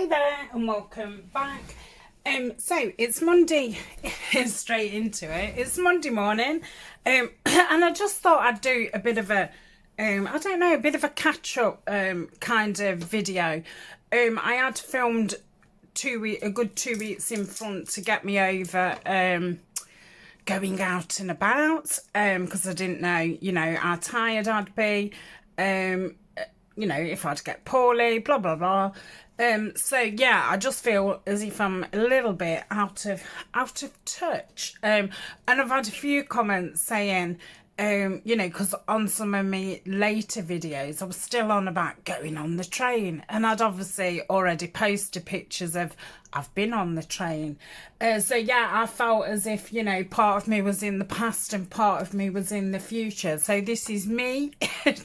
Hi there and welcome back. So it's Monday, straight into it. It's Monday morning, and I just thought I'd do a bit of a, I don't know, a bit of a catch-up kind of video. I had filmed a good 2 weeks in front to get me over going out and about, because I didn't know, how tired I'd be, if I'd get poorly, blah blah blah. So yeah, I just feel as if I'm a little bit out of touch. And I've had a few comments saying, because on some of my later videos I was still on about going on the train, and I'd obviously already posted pictures of I've been on the train. So yeah, I felt as if, part of me was in the past and part of me was in the future. So this is me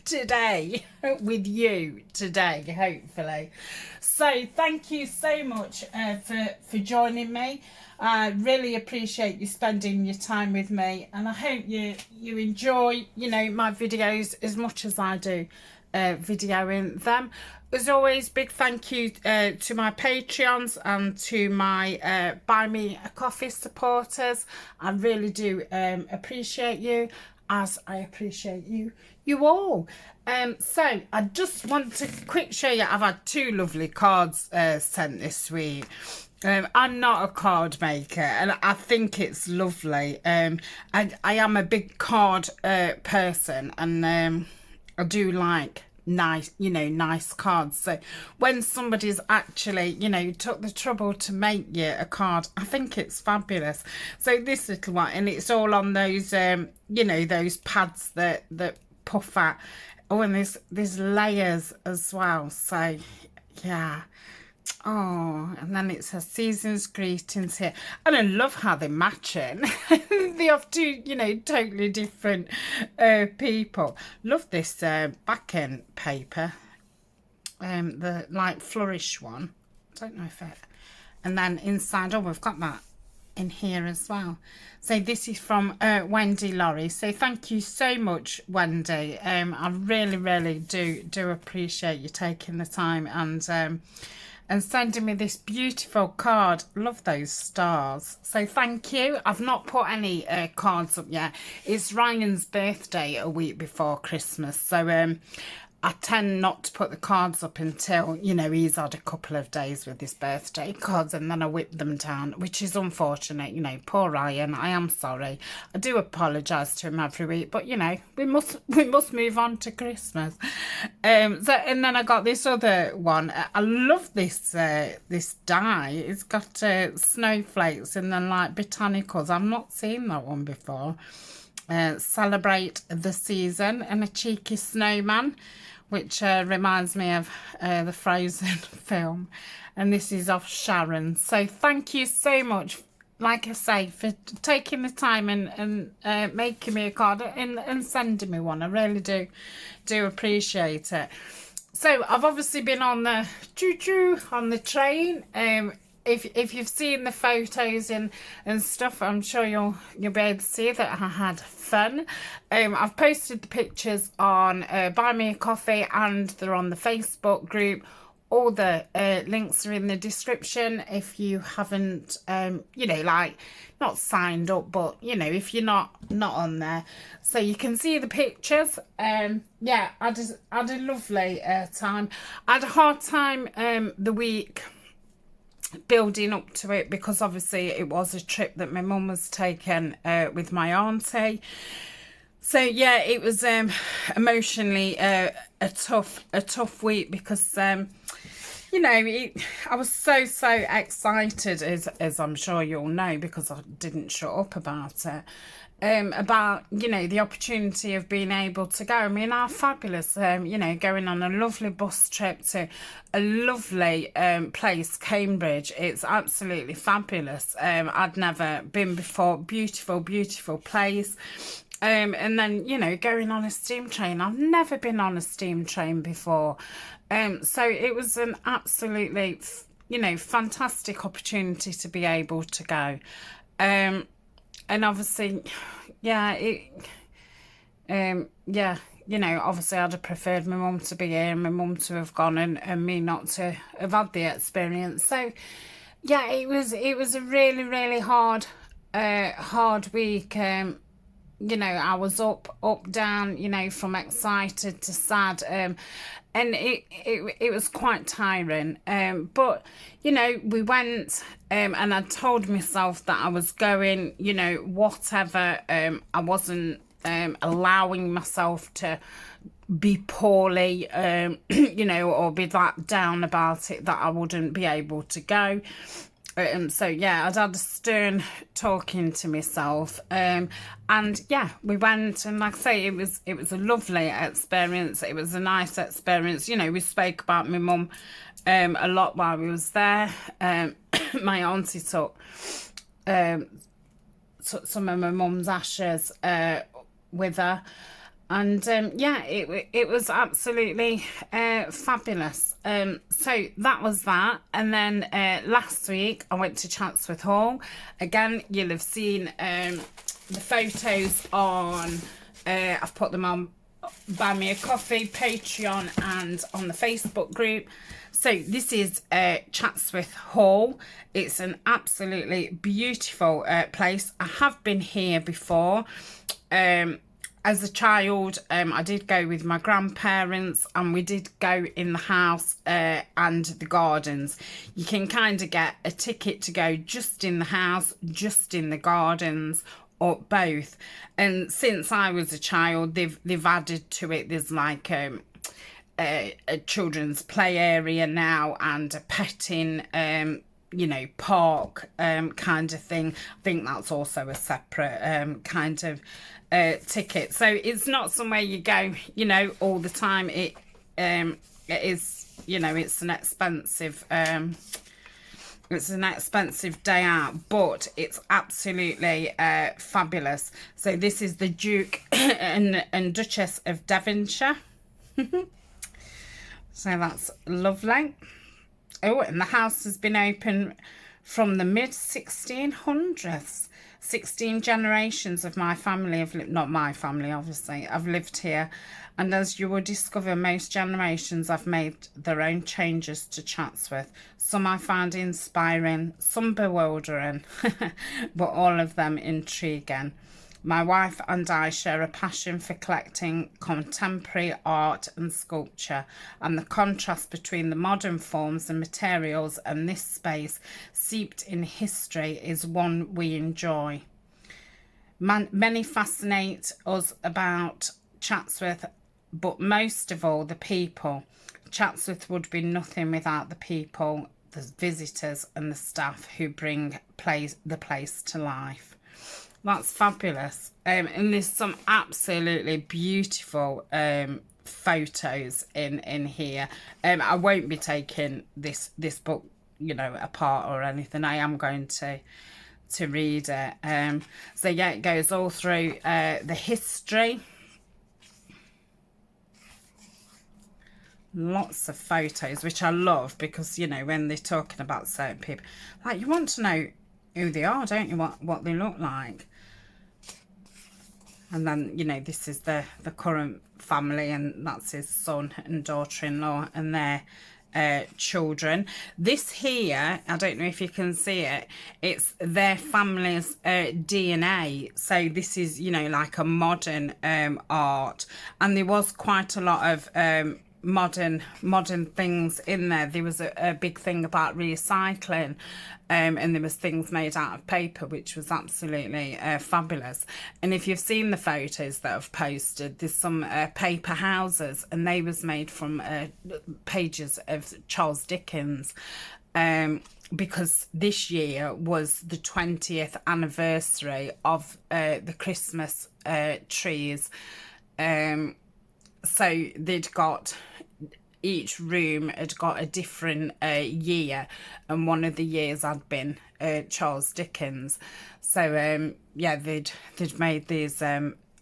today with you today, hopefully. So thank you so much for joining me. I really appreciate you spending your time with me, and I hope you enjoy, my videos as much as I do videoing them. As always, big thank you to my Patreons and to my Buy Me a Coffee supporters. I really do appreciate you, as I appreciate you all. So I just want to quick show you, I've had 2 lovely cards sent this week. I'm not a card maker, and I think it's lovely. I am a big card person, and I do like nice cards. So when somebody's actually, took the trouble to make you a card, I think it's fabulous. So this little one, and it's all on those, those pads that puff out. Oh, and there's layers as well. So yeah. Oh, and then it says season's greetings here, and I love how they're matching. They have 2, totally different people. Love this backing paper, the light flourish one. Don't know if it. And then inside, oh, we've got that in here as well. So this is from Wendy Laurie. So thank you so much, Wendy. I really do appreciate you taking the time and sending me this beautiful card. Love those stars. So thank you. I've not put any cards up yet. It's Ryan's birthday a week before Christmas, so I tend not to put the cards up until, he's had a couple of days with his birthday cards, and then I whip them down, which is unfortunate. Poor Ryan. I am sorry. I do apologise to him every week, but we must move on to Christmas. And then I got this other one. I love this this die. It's got snowflakes and then like botanicals. I've not seen that one before. Celebrate the season, and a cheeky snowman, which reminds me of the Frozen film, and this is off Sharon. So thank you so much, like I say, for taking the time and making me a card and sending me one. I really do appreciate it. So I've obviously been on the on the train. If you've seen the photos and stuff, I'm sure you'll be able to see that I had fun. I've posted the pictures on Buy Me a Coffee, and they're on the Facebook group. All the links are in the description if you haven't, not signed up, but, if you're not on there. So you can see the pictures. Yeah, I had a lovely time. I had a hard time the week building up to it, because obviously it was a trip that my mum was taking with my auntie. So yeah, it was emotionally a tough week, because I was so excited, as I'm sure you'll know, because I didn't shut up about it. About the opportunity of being able to go. I mean, how fabulous, going on a lovely bus trip to a lovely place, Cambridge. It's absolutely fabulous. I'd never been before. Beautiful place. And then going on a steam train. I've never been on a steam train before. So it was an absolutely fantastic opportunity to be able to go. And obviously, yeah, you know, obviously I'd have preferred my mum to be here and my mum to have gone and me not to have had the experience. So yeah, it was a really, really hard week. You know, I was up, down, you know, from excited to sad, and it was quite tiring. But you know, we went, and I told myself that I was going, you know, whatever. I wasn't allowing myself to be poorly, you know, or be that down about it that I wouldn't be able to go. So yeah, I'd had a stern talking to myself, and yeah, we went, and like I say, it was a lovely experience. It was a nice experience. You know, we spoke about my mum a lot while we was there. My auntie took some of my mum's ashes with her. And yeah, it was absolutely fabulous. So that was that. And then last week I went to Chatsworth Hall. Again, you'll have seen the photos on, I've put them on Buy Me a Coffee, Patreon, and on the Facebook group. So this is Chatsworth Hall. It's an absolutely beautiful place. I have been here before. As a child, I did go with my grandparents, and we did go in the house and the gardens. You can kind of get a ticket to go just in the house, just in the gardens, or both. And since I was a child, they've added to it. There's like a children's play area now, and a petting you know, park kind of thing. I think that's also a separate kind of ticket. So it's not somewhere you go, you know, all the time. It is, you know, it's an expensive day out, but it's absolutely fabulous. So this is the Duke and Duchess of Devonshire. So that's lovely. Oh, and the house has been open from the mid-1600s. 16 generations of my family have lived, not my family, obviously, I've lived here. And as you will discover, most generations have made their own changes to Chatsworth. Some I find inspiring, some bewildering, but all of them intriguing. My wife and I share a passion for collecting contemporary art and sculpture, and the contrast between the modern forms and materials and this space steeped in history is one we enjoy. Many fascinate us about Chatsworth, but most of all the people. Chatsworth would be nothing without the people, the visitors and the staff who bring the place to life. That's fabulous. And there's some absolutely beautiful photos in here. I won't be taking this book, you know, apart or anything. I am going to read it. So yeah, it goes all through the history. Lots of photos, which I love, because, you know, when they're talking about certain people, like, you want to know who they are, don't you? What they look like. And then, you know, this is the current family, and that's his son and daughter-in-law and their children. This here, I don't know if you can see it, it's their family's DNA. So this is, you know, like a modern art, and there was quite a lot of modern things in there. There was a big thing about recycling, and there was things made out of paper, which was absolutely fabulous. And if you've seen the photos that I've posted, there's some paper houses, and they was made from pages of Charles Dickens, because this year was the 20th anniversary of the Christmas trees. So they'd got, each room had got a different year, and one of the years had been Charles Dickens. So yeah, they'd made these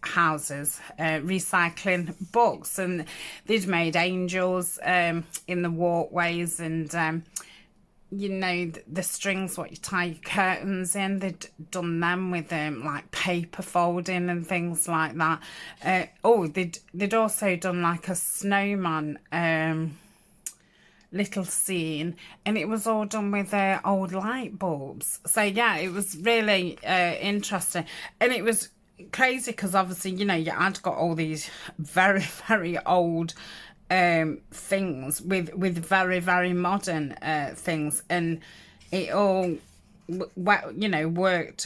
houses recycling books, and they'd made angels in the walkways, and you know, the strings what you tie your curtains in, they'd done them with like paper folding and things like that. Oh, they'd also done like a snowman little scene, and it was all done with old light bulbs. So yeah, it was really interesting, and it was crazy because obviously, you know, I'd got all these very, very old things with very, very modern things, and it all you know, worked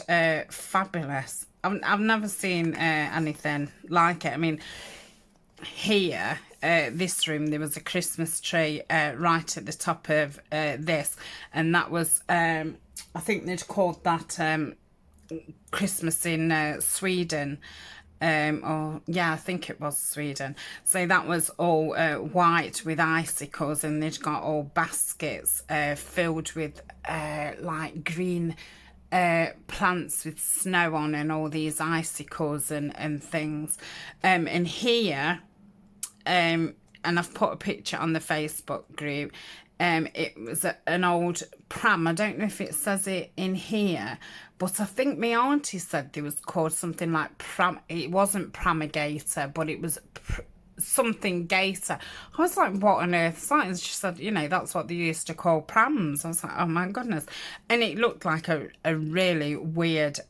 fabulous. I've never seen anything like it. I mean, here, this room, there was a Christmas tree right at the top of this, and that was I think they'd called that Christmas in Sweden, or yeah, I think it was Sweden. So that was all white with icicles, and they'd got all baskets filled with like green plants with snow on, and all these icicles and things. And here, and I've put a picture on the Facebook group. It was an old pram. I don't know if it says it in here, but I think my auntie said there was called something like pram. It wasn't pramigator, but it was something gator. I was like, what on earth is that? And she said, you know, that's what they used to call prams. I was like, oh my goodness. And it looked like a really weird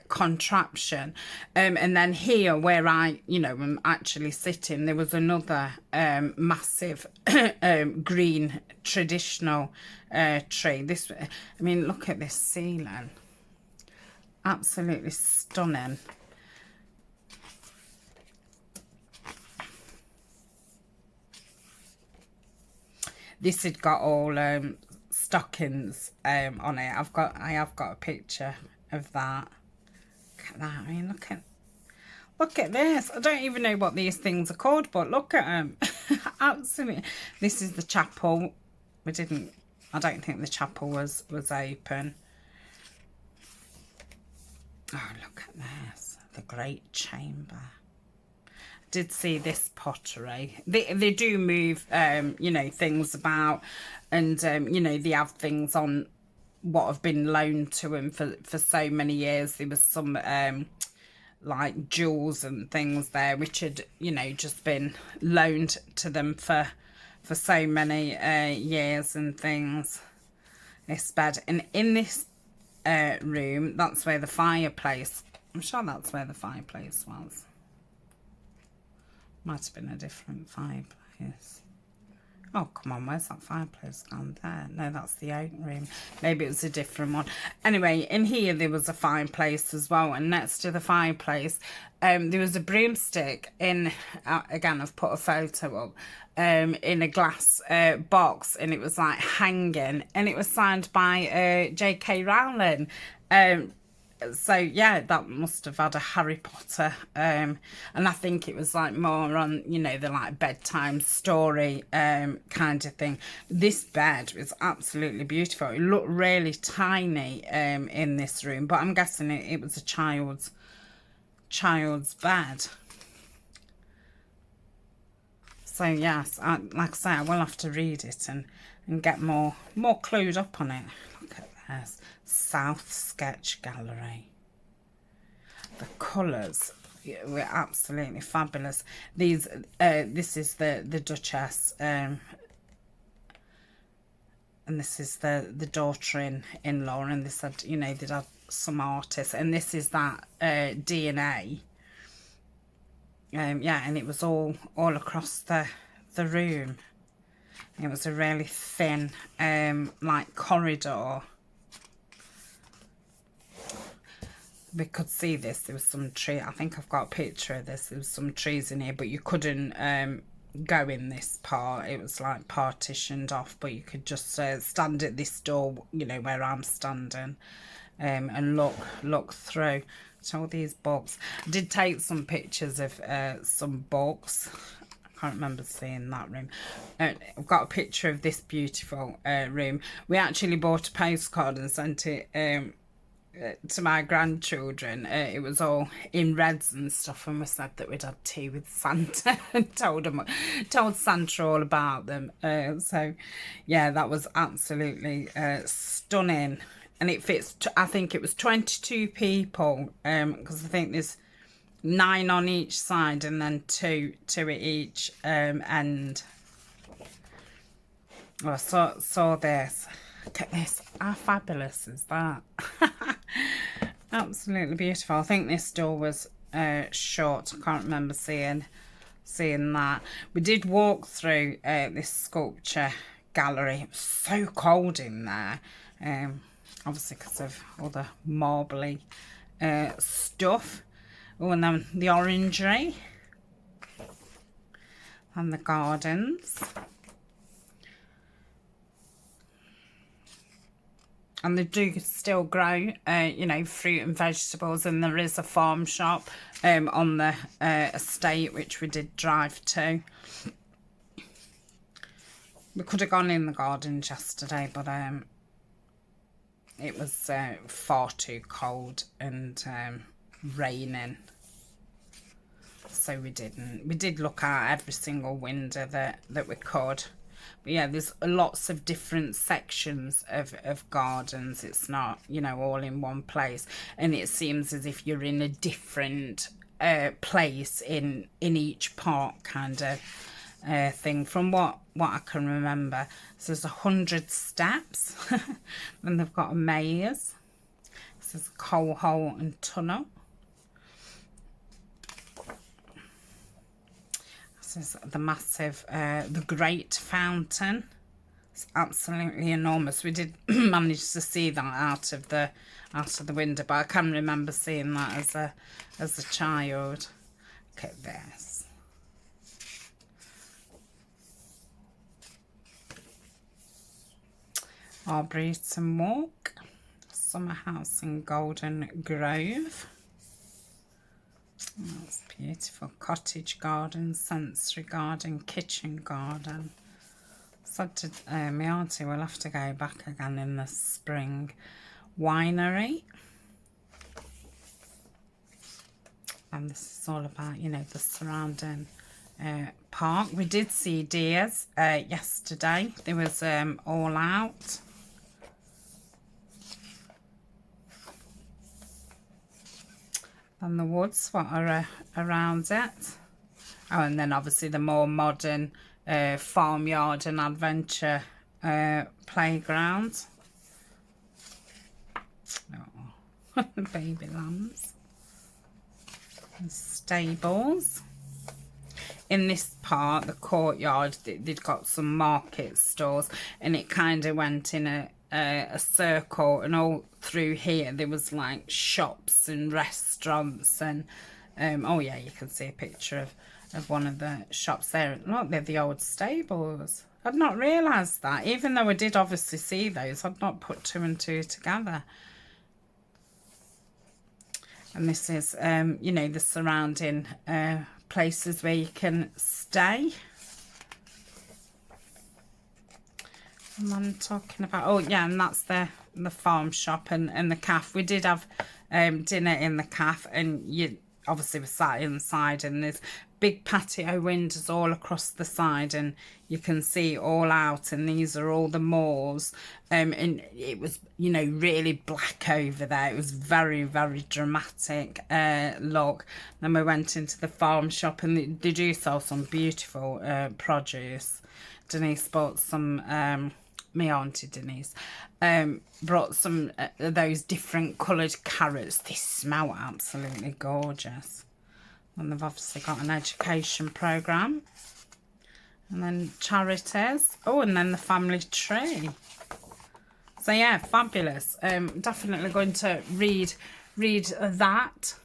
contraption. And then here where I, you know, am actually sitting, there was another massive green traditional tree. This, I mean, look at this ceiling. Absolutely stunning. This had got all stockings on it. I have got a picture of that. Look at that. I mean, look at this. I don't even know what these things are called, but look at them. Absolutely. This is the chapel. I don't think the chapel was open. Oh, look at this. The great chamber. Did see this pottery. They do move you know, things about, and you know, they have things on what have been loaned to them for so many years. There was some like jewels and things there which had, you know, just been loaned to them for so many years and things. This bed, and in this room, that's where the fireplace, I'm sure that's where the fireplace was. Might have been a different fireplace. Oh, come on, where's that fireplace gone there? No, that's the oak room. Maybe it was a different one. Anyway, in here there was a fireplace as well, and next to the fireplace there was a broomstick in, again, I've put a photo up, in a glass box, and it was like hanging, and it was signed by J.K. Rowling. So yeah, that must have had a Harry Potter, and I think it was like more on, you know, the like bedtime story kind of thing. This bed was absolutely beautiful. It looked really tiny in this room, but I'm guessing it was a child's bed. So yes, like I say, I will have to read it and get more clued up on it. Look at this. South Sketch Gallery. The colours were absolutely fabulous. These this is the Duchess, and this is the daughter-in-law, and this had, you know, they'd have some artists, and this is that DNA. Yeah, and it was all across the room. It was a really thin like corridor. We could see this. There was some tree. I think I've got a picture of this. There was some trees in here, but you couldn't go in this part. It was like partitioned off, but you could just stand at this door, you know, where I'm standing, and look through. So all these books. I did take some pictures of some books. I can't remember seeing that room. I've got a picture of this beautiful room. We actually bought a postcard and sent it to my grandchildren. It was all in reds and stuff, and we said that we'd had tea with Santa and told Santa all about them. So yeah, that was absolutely stunning, and it fits. I think it was 22 people, because I think there's 9 on each side and then two at each end. Oh, I saw this. Look at this. How fabulous is that? Absolutely beautiful. I think this door was short. I can't remember seeing that. We did walk through this sculpture gallery. It was so cold in there. Obviously because of all the marbly stuff. Oh, and then the orangery. And the gardens. And they do still grow, you know, fruit and vegetables. And there is a farm shop on the estate, which we did drive to. We could have gone in the gardens yesterday, but it was far too cold and raining. So we didn't. We did look at every single window that we could. But yeah, there's lots of different sections of gardens. It's not, you know, all in one place. And it seems as if you're in a different place in each part kind of thing, from what I can remember. So there's 100 steps. Then they've got a maze. So there's a coal hole and tunnel. Is the massive, the great fountain. It's absolutely enormous. We did manage to see that out of the window, but I can remember seeing that as a child. Look at this. Arboretum Walk, summer house in Golden Grove. That's beautiful. Cottage garden, sensory garden, kitchen garden. Said to my auntie, we'll have to go back again in the spring. Winery. And this is all about, you know, the surrounding park. We did see deers yesterday. There was all out. And the woods, what are around it. Oh, and then obviously the more modern farmyard and adventure playground. Oh, baby lambs. And stables. In this part, the courtyard, they'd got some market stores, and it kind of went in a circle, and all through here there was like shops and restaurants, and oh yeah, you can see a picture of one of the shops there. Look, they're the old stables. I'd not realised that, even though I did obviously see those. I'd not put 2 and 2 together. And this is you know, the surrounding places where you can stay. And I'm talking about, oh yeah, and that's the farm shop and the cafe. We did have dinner in the cafe, and you obviously were sat inside, and there's big patio windows all across the side, and you can see all out, and these are all the moors. And it was, you know, really black over there. It was very, very dramatic look. Then we went into the farm shop, and they do sell some beautiful produce. Denise bought some my auntie Denise brought some of those different coloured carrots. They smell absolutely gorgeous. And they've obviously got an education programme. And then charities. Oh, and then the family tree. So yeah, fabulous. Definitely going to read that.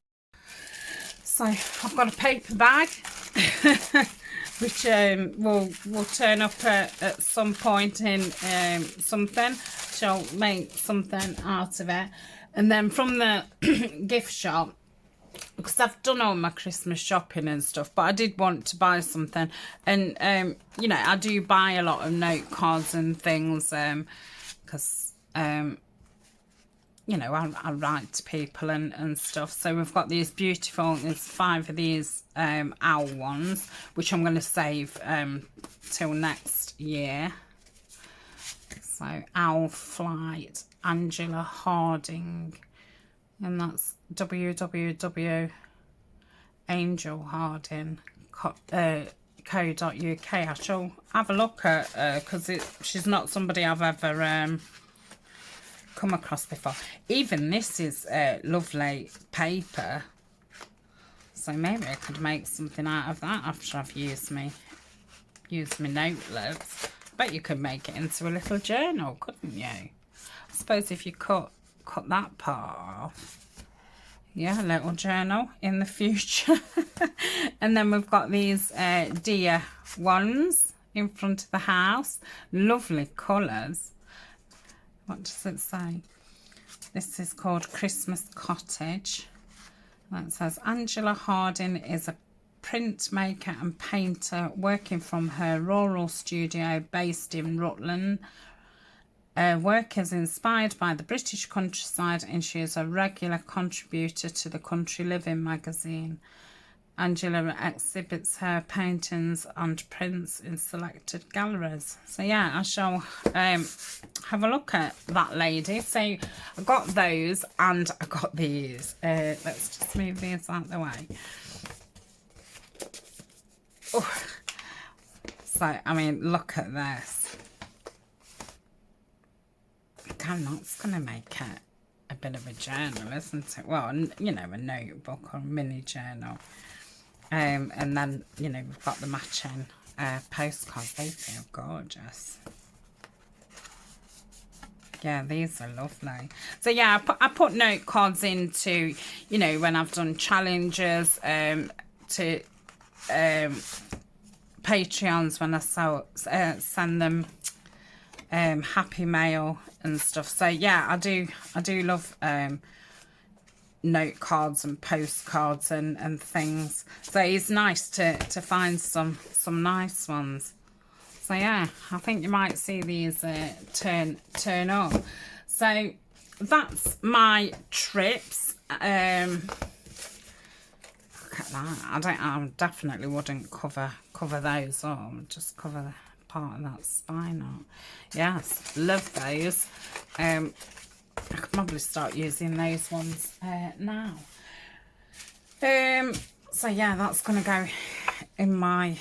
So I've got a paper bag. Which will turn up at some point in something. She'll make something out of it. And then from the gift shop, because I've done all my Christmas shopping and stuff, but I did want to buy something. And, you know, I do buy a lot of note cards and things because, you you know, I write to people and stuff. So we've got these beautiful, there's 5 of these owl ones, which I'm going to save till next year. So Owl Flight, Angela Harding, and that's www.angelharding.co.uk. I shall have a look at her because she's not somebody I've ever come across before. Even this is lovely paper, so maybe I could make something out of that after I've used my note lids. Bet you could make it into a little journal, couldn't you? I suppose if you cut that part off. Yeah, a little journal in the future. And then we've got these deer ones in front of the house. Lovely colours. What does it say? This is called Christmas Cottage. That says Angela Harding is a printmaker and painter working from her rural studio based in Rutland. Her work is inspired by the British countryside and she is a regular contributor to the Country Living magazine. Angela exhibits her paintings and prints in selected galleries. So yeah, I shall have a look at that lady. So I got those and I got these. Let's just move these out of the way. Oh. So, I mean, look at this. Damn, that's going to make it a bit of a journal, isn't it? Well, you know, a notebook or a mini journal. And then, you know, we've got the matching postcards. They feel gorgeous. Yeah, these are lovely. So, yeah, I put note cards into, you know, when I've done challenges to Patreons when I send them happy mail and stuff. So yeah, I do love note cards and postcards and things. So it's nice to find some nice ones. So yeah, I think you might see these turn up. So that's my trips. Look at that. I definitely wouldn't cover those up. Just cover the part of that spine up. Yes, love those. I could probably start using those ones now. So yeah, that's going to go in my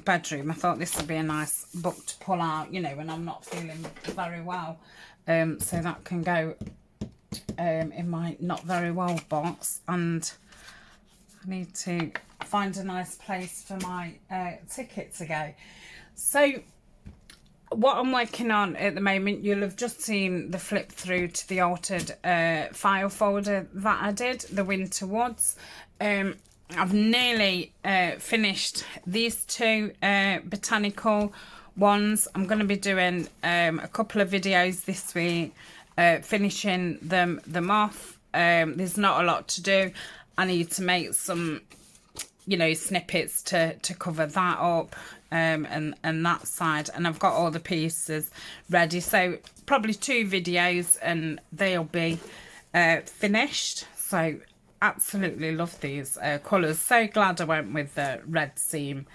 bedroom. I thought this would be a nice book to pull out, you know, when I'm not feeling very well. So that can go in my not very well box. And I need to find a nice place for my ticket to go. So what I'm working on at the moment, you'll have just seen the flip through to the altered file folder that I did, the Winter Woods. I've nearly finished these 2 botanical ones. I'm going to be doing a couple of videos this week, finishing them off. There's not a lot to do. I need to make some, you know, snippets to cover that up and that side. And I've got all the pieces ready. So probably 2 videos and they'll be finished. So absolutely love these colours. So glad I went with the red seam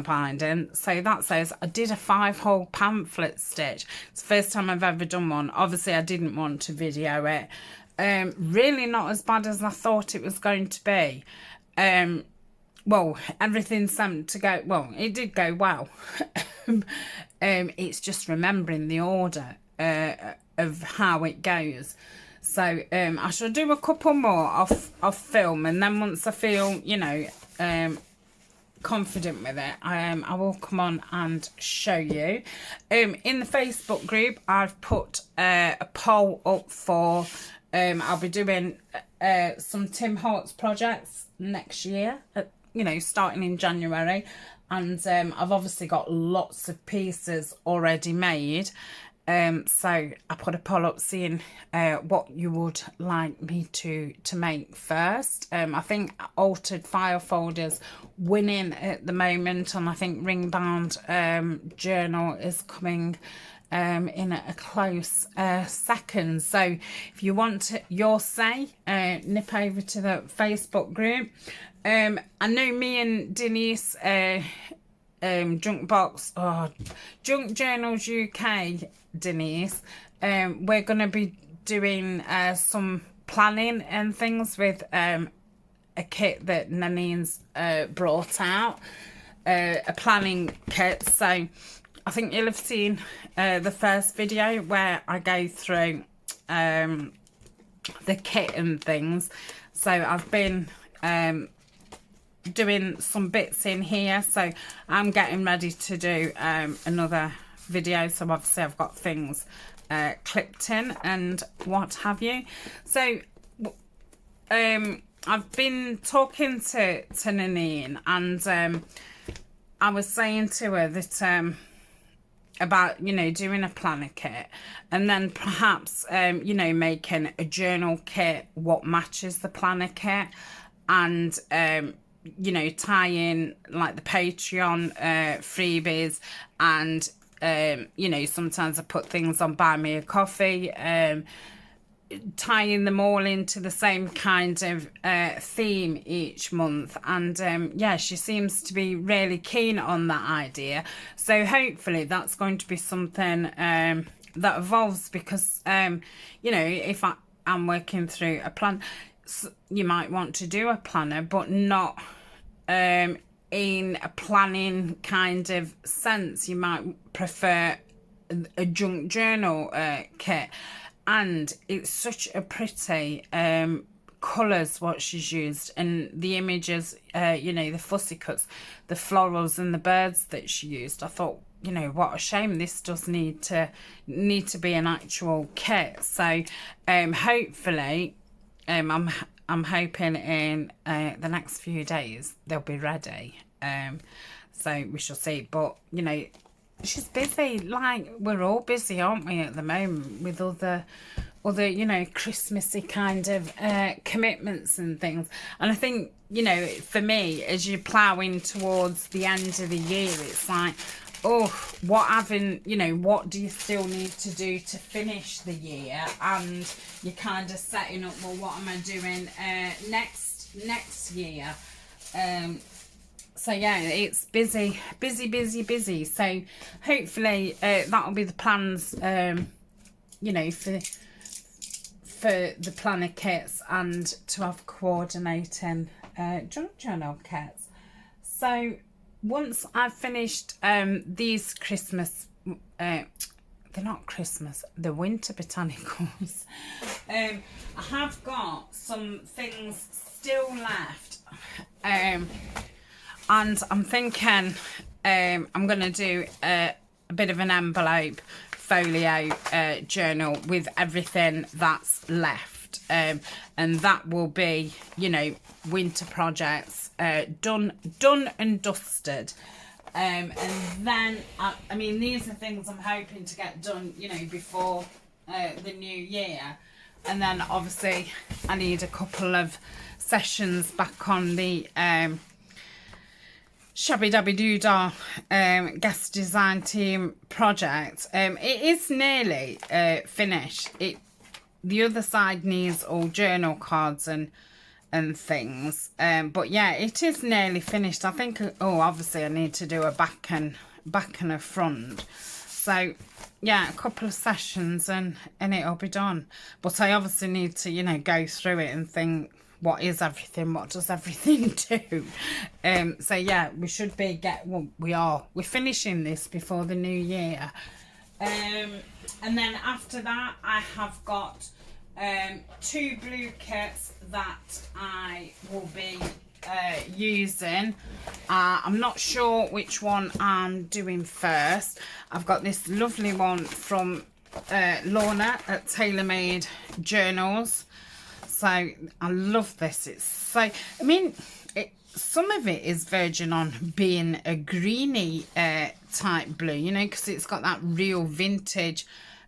binding. So that says I did a 5-hole pamphlet stitch. It's the first time I've ever done one. Obviously I didn't want to video it. Really not as bad as I thought it was going to be. Well, everything seemed to go well. It did go well. It's just remembering the order of how it goes. So I shall do a couple more off film, and then once I feel, you know, confident with it, I will come on and show you. In the Facebook group, I've put a poll up for I'll be doing some Tim Holtz projects next year, you know, starting in January. And I've obviously got lots of pieces already made. So I put a poll up seeing what you would like me to make first. I think altered file folders winning at the moment, and I think ring bound journal is coming in a close second. So if you want your say, nip over to the Facebook group. I know me and Denise, Junk Journals UK, Denise, we're going to be doing some planning and things with a kit that Nanine's brought out, a planning kit. So I think you'll have seen the first video where I go through the kit and things. So I've been doing some bits in here, so I'm getting ready to do another video. So obviously I've got things clipped in and what have you. So I've been talking to Nanine, and I was saying to her that about, you know, doing a planner kit, and then perhaps you know, making a journal kit what matches the planner kit, and you know, tie in like the Patreon freebies, and you know, sometimes I put things on Buy Me a Coffee, tying them all into the same kind of theme each month. And yeah, she seems to be really keen on that idea, so hopefully that's going to be something that evolves, because you know, if I'm working through a plan, you might want to do a planner, but not in a planning kind of sense. You might prefer a junk journal kit, and it's such a pretty colours what she's used, and the images, you know, the fussy cuts, the florals and the birds that she used. I thought, you know, what a shame, this does need to be an actual kit. So hopefully I'm hoping in the next few days they'll be ready. So we shall see. But, you know, she's busy, like we're all busy, aren't we, at the moment, with other, you know, Christmassy kind of commitments and things. And I think, you know, for me, as you're ploughing towards the end of the year, it's like, oh, you know, what do you still need to do to finish the year? And you're kind of setting up, well, what am I doing next year? So yeah, it's busy. So hopefully that'll be the plans, you know, for the planner kits, and to have coordinating junk journal kits. So once I've finished these Christmas, they're not Christmas, the winter botanicals, I have got some things still left, and I'm thinking I'm going to do a bit of an envelope folio journal with everything that's left, and that will be, you know, winter projects done and dusted. And then I mean, these are things I'm hoping to get done, you know, before the new year. And then obviously I need a couple of sessions back on the Shabby Dabby Doodah guest design team project. It is nearly finished. The other side needs all journal cards and things, but yeah, it is nearly finished. I think, oh, obviously I need to do a back and a front. So yeah, a couple of sessions and it'll be done. But I obviously need to, you know, go through it and think, what is everything, what does everything do? So yeah, we should be we're finishing this before the new year. And then after that I have got 2 blue kits that I will be using. I'm not sure which one I'm doing first. I've got this lovely one from Lorna at Tailor Made Journals. So I love this. It's so, I mean, some of it is verging on being a greeny type blue, you know, because it's got that real vintage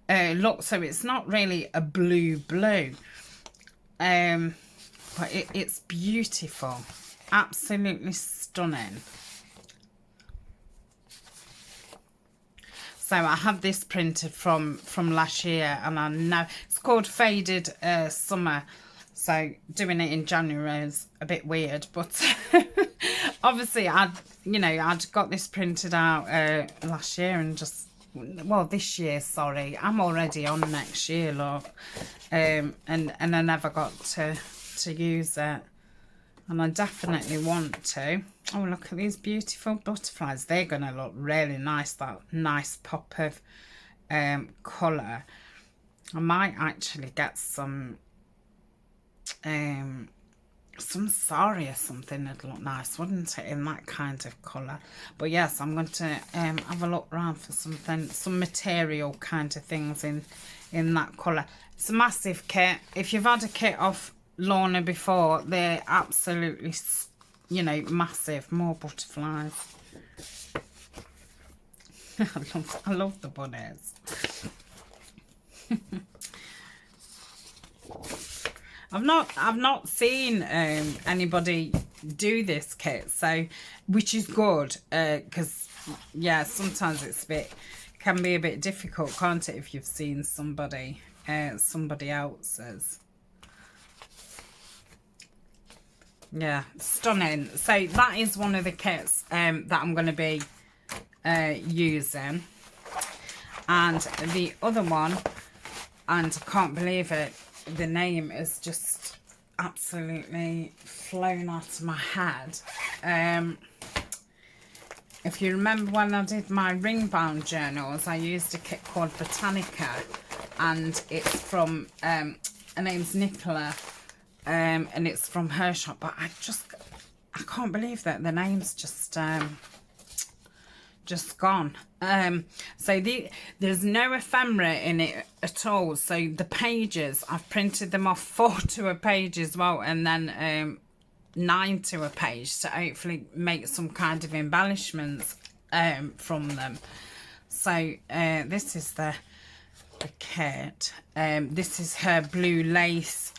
look. So it's not really a blue, but it's beautiful, absolutely stunning. So I have this printed from last year, and I know it's called Faded Summer. So doing it in January is a bit weird, but obviously I'd got this printed out last year and just, well, this year, sorry. I'm already on next year, look. And I never got to use it. And I definitely want to. Oh, look at these beautiful butterflies. They're going to look really nice, that nice pop of colour. I might actually get some sari or something. It'd look nice, wouldn't it, in that kind of colour? But yes, I'm going to have a look around for something, some material kind of things in that colour. It's a massive kit. If you've had a kit off Lorna before, they're absolutely, you know, massive. More butterflies. I love the bunnies. I've not seen anybody do this kit, so, which is good, because yeah, sometimes can be a bit difficult, can't it, if you've seen somebody else's. Yeah, stunning. So that is one of the kits that I'm going to be using, and the other one, and I can't believe it, the name is just absolutely flown out of my head. If you remember when I did my ring bound journals, I used a kit called Botanica, and it's from her name's Nicola, and it's from her shop, but I can't believe that the name's just gone. So there's no ephemera in it at all. So the pages, I've printed them off 4 to a page as well, and then 9 to a page to hopefully make some kind of embellishments from them. So this is the kit. This is her blue lace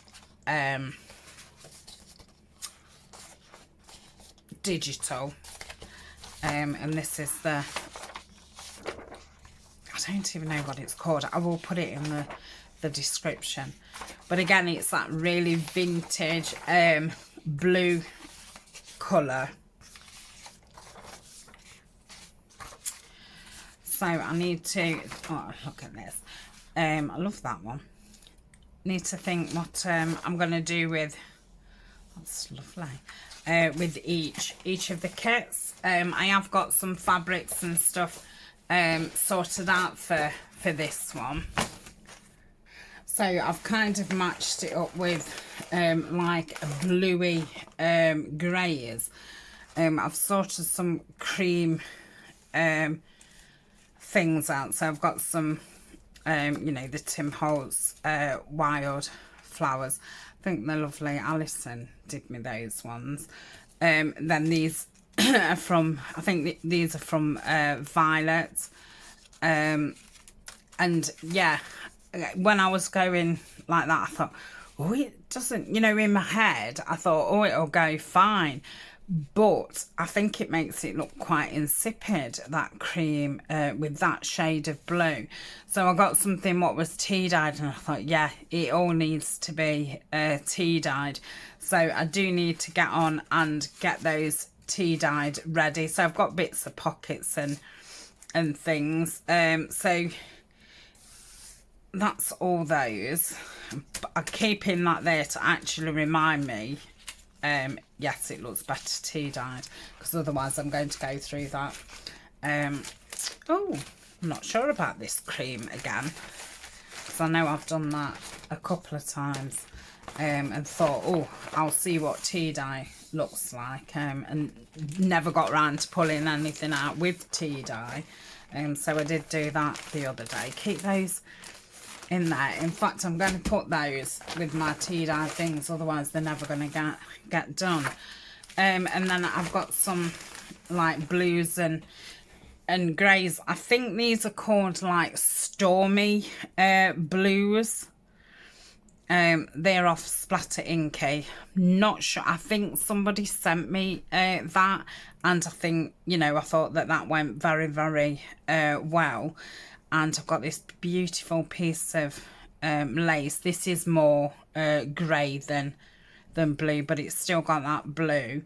digital. And this is I don't even know what it's called. I will put it in the description. But again, it's that really vintage blue colour. So I need to, oh, look at this. I love that one. Need to think what I'm going to do with, that's lovely. With each of the kits. I have got some fabrics and stuff sorted out for this one. So I've kind of matched it up with like a bluey greys. I've sorted some cream things out. So I've got some, you know, the Tim Holtz wild flowers. I think they're lovely. Alison did me those ones. Then these are from, I think these are from Violet. And yeah, when I was going like that, I thought, oh, it doesn't, you know, in my head, I thought, oh, it'll go fine. But I think it makes it look quite insipid, that cream with that shade of blue. So I got something what was tea-dyed, and I thought, yeah, it all needs to be tea-dyed. So I do need to get on and get those tea-dyed ready. So I've got bits of pockets and things. So that's all those. But I keep in that there to actually remind me, yes, it looks better tea-dyed, because otherwise I'm going to go through that. Oh, I'm not sure about this cream again, because I know I've done that a couple of times, and thought, oh, I'll see what tea dye looks like, and never got round to pulling anything out with tea dye. So I did do that the other day. Keep those in there. In fact, I'm going to put those with my tea dye things, otherwise they're never going to get done. And then I've got some like blues and greys. I think these are called like Stormy blues. They're off Splatter Inky. Not sure. I think somebody sent me that, and I think, you know, I thought that went very, very well. and I've got this beautiful piece of lace. This is more grey than blue, but it's still got that blue.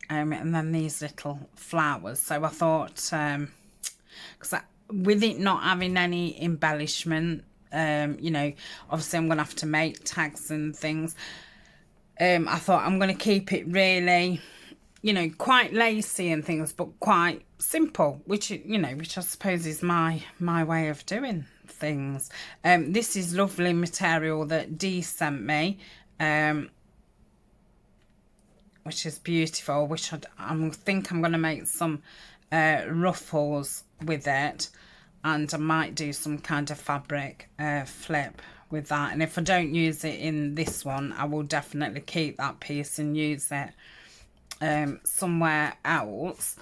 And then these little flowers. So I thought, because with it not having any embellishment, you know, obviously I'm going to have to make tags and things. I thought I'm going to keep it really, you know, quite lacy and things, but quite simple, which, you know, which I suppose is my way of doing things. This is lovely material that Dee sent me, which is beautiful, which I think I'm going to make some ruffles with it, and I might do some kind of fabric flip with that. And if I don't use it in this one, I will definitely keep that piece and use it somewhere else.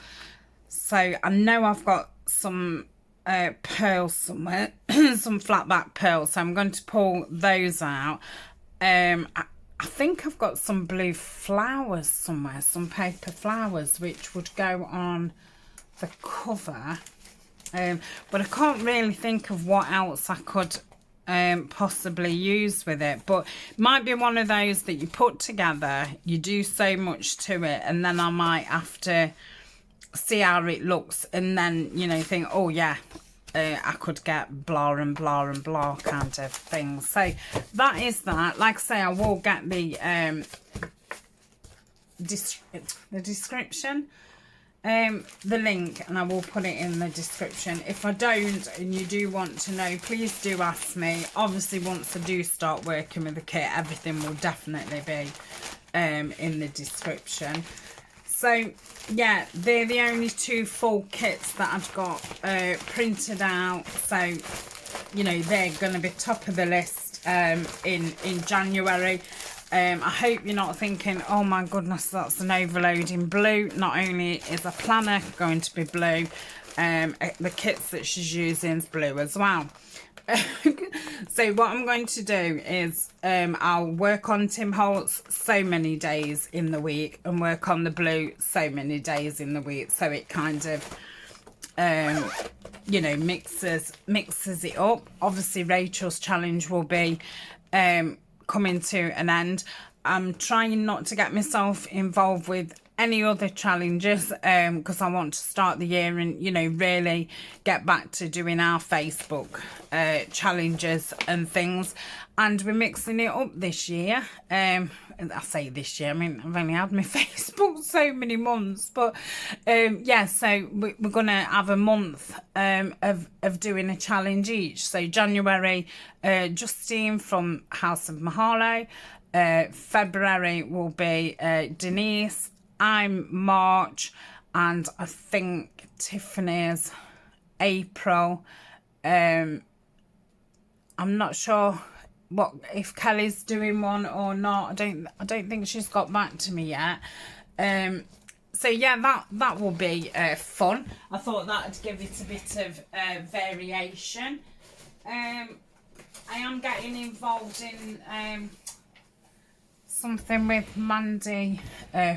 So I know I've got some pearls somewhere, some flat back pearls, so I'm going to pull those out. I think I've got some blue flowers somewhere, some paper flowers, which would go on the cover. But I can't really think of what else I could possibly use with it. But it might be one of those that you put together, you do so much to it, and then I might have to see how it looks, and then, you know, think, oh yeah, I could get blah and blah and blah kind of thing. So that is that. Like I say, I will get the description, the link, and I will put it in the description. If I don't and you do want to know, please do ask me. Obviously, once I do start working with the kit, everything will definitely be in the description. So yeah, they're the only two full kits that I've got printed out. So, you know, they're going to be top of the list in January. I hope you're not thinking, oh my goodness, that's an overloading blue. Not only is a planner going to be blue, the kits that she's using is blue as well. So what I'm going to do is I'll work on Tim Holtz so many days in the week and work on the blue so many days in the week, so it kind of you know, mixes it up. Obviously Rachel's challenge will be coming to an end. I'm trying not to get myself involved with any other challenges because I want to start the year and, you know, really get back to doing our Facebook challenges and things. And we're mixing it up this year. I say this year, I mean, I've only had my Facebook so many months, but yeah, so we're going to have a month of doing a challenge each. So January, Justine from House of Mahalo. February will be Denise. I'm March, and I think Tiffany's April. I'm not sure if Kelly's doing one or not. I don't think she's got back to me yet. So yeah, that will be fun. I thought that'd give it a bit of variation. I am getting involved in something with Mandy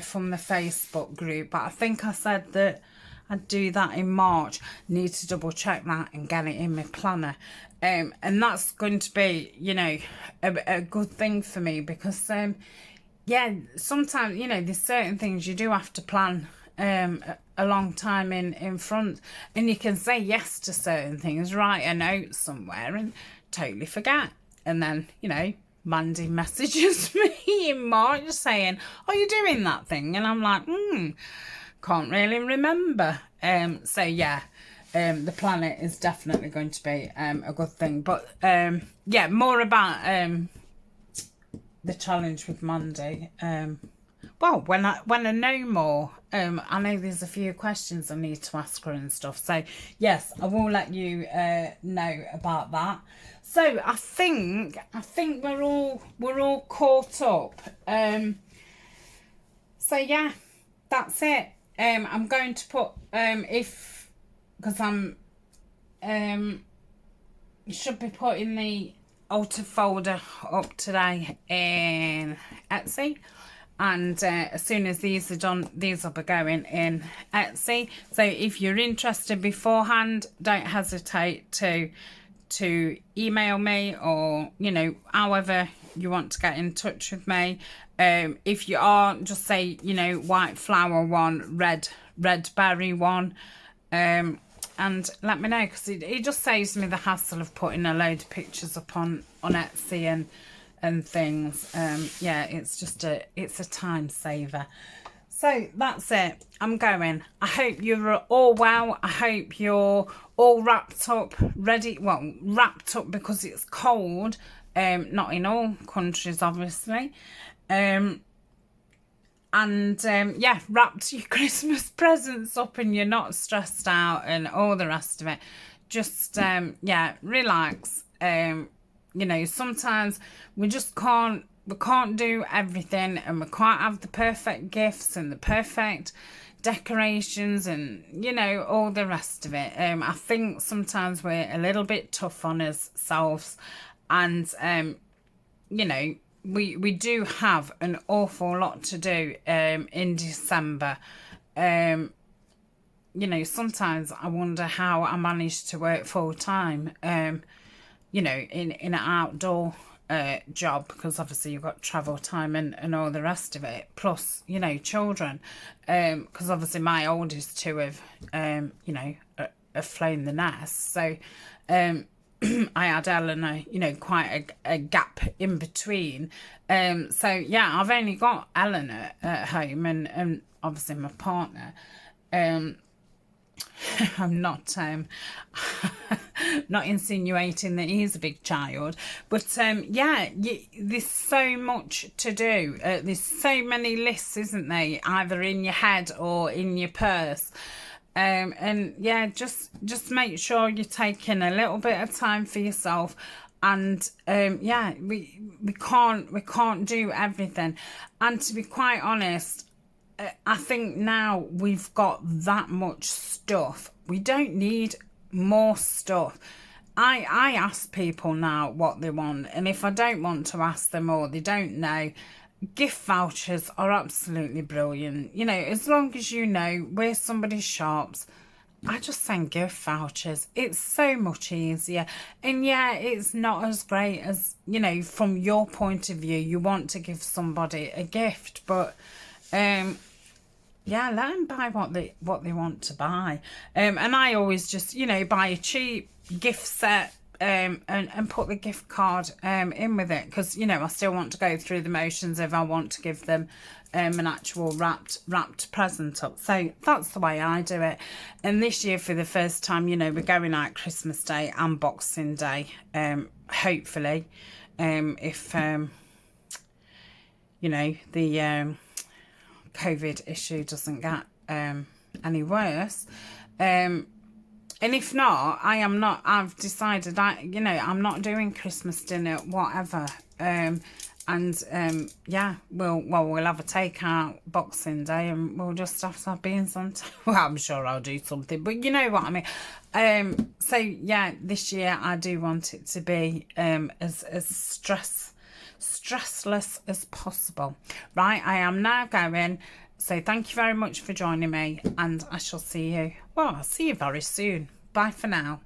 from the Facebook group, but I think I said that I'd do that in March. Need to double check that and get it in my planner, and that's going to be, you know, a good thing for me, because yeah, sometimes, you know, there's certain things you do have to plan a long time in front, and you can say yes to certain things, write a note somewhere and totally forget, and then, you know, Mandy messages me in March saying, are you doing that thing? And I'm like, can't really remember. So yeah, the planner is definitely going to be a good thing. But yeah, more about the challenge with Mandy. Well, when I know more. I know there's a few questions I need to ask her and stuff. So yes, I will let you know about that. So I think we're all caught up. So yeah, that's it. I'm going to put because I'm should be putting the altar folder up today in Etsy. and as soon as these are done, these will be going in Etsy. So if you're interested beforehand, don't hesitate to email me, or you know, however you want to get in touch with me. If you are, just say, you know, white flower one, red berry one, and let me know, because it just saves me the hassle of putting a load of pictures up on Etsy and things. Yeah, it's a time saver. So that's it. I'm going. I hope you're all well. I hope you're all wrapped up, ready. Well, wrapped up because it's cold. Not in all countries, obviously. Yeah, wrapped your Christmas presents up and you're not stressed out and all the rest of it. Just, yeah, relax. You know, sometimes we just can't do everything, and we can't have the perfect gifts and the perfect decorations and, you know, all the rest of it. I think sometimes we're a little bit tough on ourselves, and, you know, we do have an awful lot to do in December. You know, sometimes I wonder how I managed to work full time, you know, in an outdoor job, because obviously you've got travel time and all the rest of it, plus, you know, children, because obviously my oldest two have, you know, have flown the nest. So I had Eleanor, you know, quite a gap in between. So yeah, I've only got Eleanor at home and obviously my partner. I'm not not insinuating that he's a big child, but yeah, there's so much to do. There's so many lists, isn't there, either in your head or in your purse. And yeah, just make sure you're taking a little bit of time for yourself. And yeah, we can't do everything. And to be quite honest, I think now we've got that much stuff. We don't need more stuff. I ask people now what they want, and if I don't want to ask them or they don't know, gift vouchers are absolutely brilliant. You know, as long as you know where somebody shops, I just send gift vouchers. It's so much easier. And yeah, it's not as great as, you know, from your point of view, you want to give somebody a gift, but yeah, let them buy what they want to buy. And I always just, you know, buy a cheap gift set and put the gift card in with it, because, you know, I still want to go through the motions if I want to give them an actual wrapped present up. So that's the way I do it. And this year, for the first time, you know, we're going out Christmas Day and Boxing Day, hopefully, if you know, the COVID issue doesn't get any worse. And if not, I've decided you know, I'm not doing Christmas dinner, whatever. Yeah, we'll have a takeout Boxing Day, and we'll just have to have beans on well, I'm sure I'll do something, but you know what I mean. So yeah, this year I do want it to be as stressless as possible. Right, I am now going. So thank you very much for joining me, and I shall see you, well, I'll see you very soon. Bye for now.